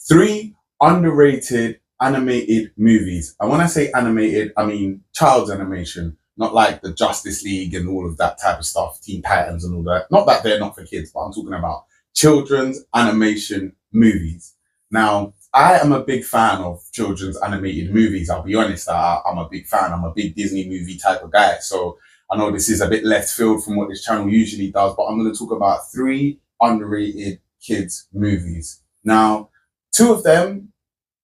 Three underrated animated movies. And when I say animated, I mean child's animation, not like the Justice League and all of that type of stuff, Teen Titans and all that. Not that they're not for kids, but I'm talking about children's animation movies. Now, I am a big fan of children's animated movies. I'll be honest, I'm a big fan. I'm a big Disney movie type of guy. So I know this is a bit left field from what this channel usually does, but I'm going to talk about three underrated kids movies. Now, two of them,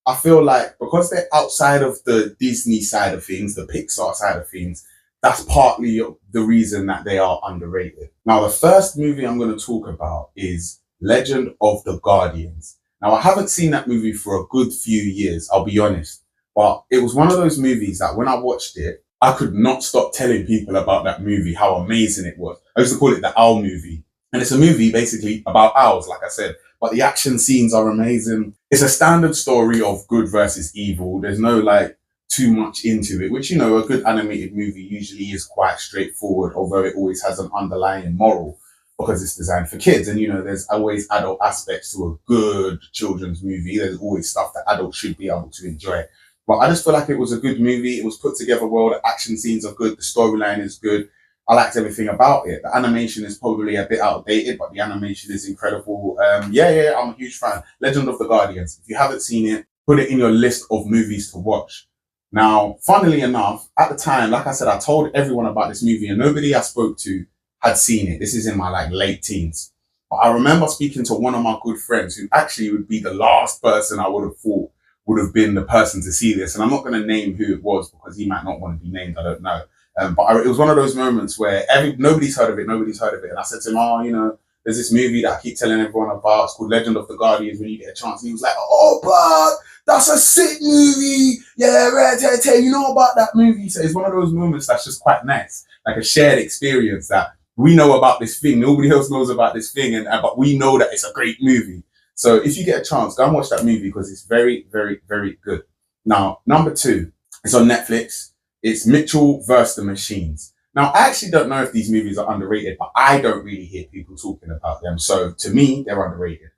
I feel like because they're outside of the Disney side of things, the Pixar side of things, that's partly the reason that they are underrated. Now, the first movie I'm going to talk about is Legend of the Guardians. Now, I haven't seen that movie for a good few years, I'll be honest. But it was one of those movies that when I watched it, I could not stop telling people about that movie, how amazing it was. I used to call it the Owl movie. And it's a movie basically about owls, like I said. But the action scenes are amazing. It's a standard story of good versus evil. There's no like too much into it, which, you know, a good animated movie usually is quite straightforward, although it always has an underlying moral because it's designed for kids. And, you know, there's always adult aspects to a good children's movie. There's always stuff that adults should be able to enjoy. But I just feel like it was a good movie. It was put together well. The action scenes are good. The storyline is good. I liked everything about it. The animation is probably a bit outdated, but the animation is incredible. Yeah, I'm a huge fan. Legend of the Guardians. If you haven't seen it, put it in your list of movies to watch. Now, funnily enough, at the time, like I said, I told everyone about this movie and nobody I spoke to had seen it. This is in my like late teens. But I remember speaking to one of my good friends who actually would be the last person I would have thought would have been the person to see this. And I'm not going to name who it was because he might not want to be named. I don't know. But it was one of those moments where nobody's heard of it. And I said to him, oh, you know, there's this movie that I keep telling everyone about. It's called Legend of the Guardians when you get a chance. And he was like, oh, but that's a sick movie. Yeah, right, you know about that movie. So it's one of those moments that's just quite nice. Like a shared experience that we know about this thing. Nobody else knows about this thing. But we know that it's a great movie. So if you get a chance, go and watch that movie because it's very, very, very good. Now, number two, it's on Netflix. It's Mitchell vs. the Machines. Now, I actually don't know if these movies are underrated, but I don't really hear people talking about them. So to me, they're underrated.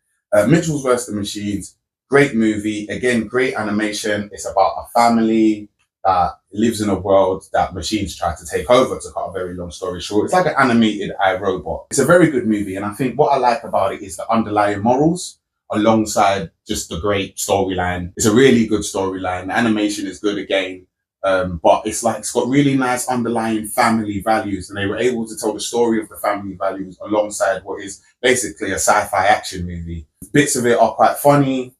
Mitchell vs. the Machines, great movie. Again, great animation. It's about a family that lives in a world that machines try to take over, to cut a very long story short. It's like an animated iRobot. It's a very good movie. And I think what I like about it is the underlying morals alongside just the great storyline. It's a really good storyline. The animation is good again. But it's got really nice underlying family values, and they were able to tell the story of the family values alongside what is basically a sci-fi action movie. Bits of it are quite funny,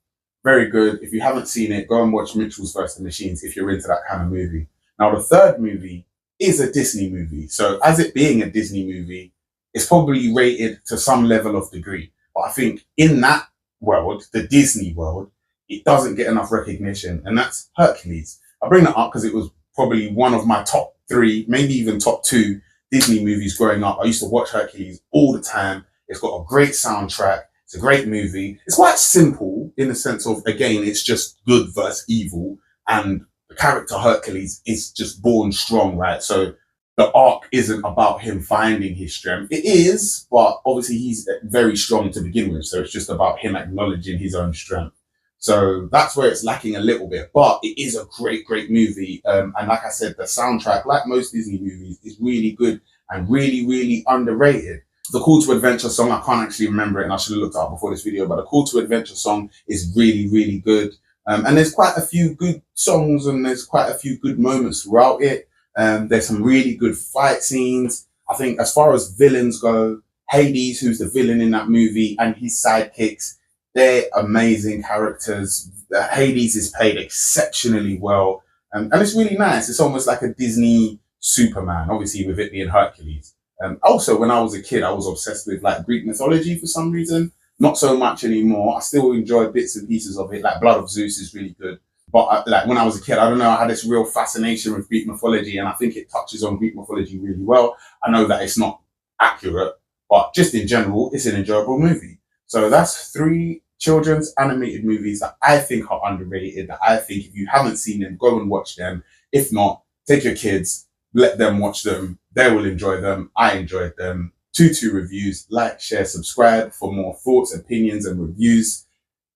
very good. If you haven't seen it, go and watch Mitchell's vs. the Machines if you're into that kind of movie. Now, the third movie is a Disney movie. So as it being a Disney movie, it's probably rated to some level of degree. But I think in that world, the Disney world, it doesn't get enough recognition, and that's Hercules. I bring that up because it was probably one of my top three, maybe even top two Disney movies growing up. I used to watch Hercules all the time. It's got a great soundtrack. It's a great movie. It's quite simple in the sense of, again, it's just good versus evil. And the character Hercules is just born strong, right? So the arc isn't about him finding his strength. It is, but obviously he's very strong to begin with. So it's just about him acknowledging his own strength. So that's where it's lacking a little bit, but it is a great, great movie. And like I said, the soundtrack, like most Disney movies, is really good and really, really underrated. The Call to Adventure song, I can't actually remember it and I should have looked it up before this video, but the Call to Adventure song is really, really good. And there's quite a few good songs and there's quite a few good moments throughout it. There's some really good fight scenes. I think as far as villains go, Hades, who's the villain in that movie, and his sidekicks, they're amazing characters. Hades is played exceptionally well. And it's really nice. It's almost like a Disney Superman, obviously with it being Hercules. Also, when I was a kid, I was obsessed with like Greek mythology for some reason. Not so much anymore. I still enjoy bits and pieces of it. Like Blood of Zeus is really good. But like when I was a kid, I don't know, I had this real fascination with Greek mythology, and I think it touches on Greek mythology really well. I know that it's not accurate, but just in general, it's an enjoyable movie. So that's three children's animated movies that I think are underrated, that I think if you haven't seen them, go and watch them. If not, take your kids, let them watch them. They will enjoy them. I enjoyed them. 22 reviews. Like, share, subscribe for more thoughts, opinions, and reviews.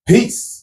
Peace.